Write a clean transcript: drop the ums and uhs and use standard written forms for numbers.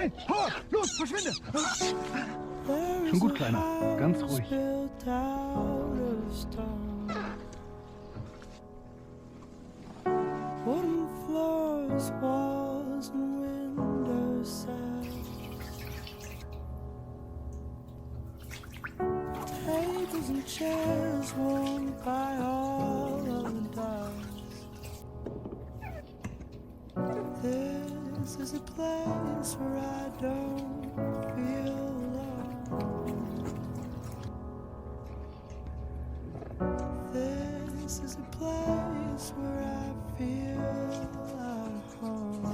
Hey, Howard, los, verschwinde! Schon gut, Kleiner. Ganz ruhig. Wooden floors, walls and windows tables and chairs worn by all of the dust. This is a place where I don't feel alone. This is a place where I feel at home.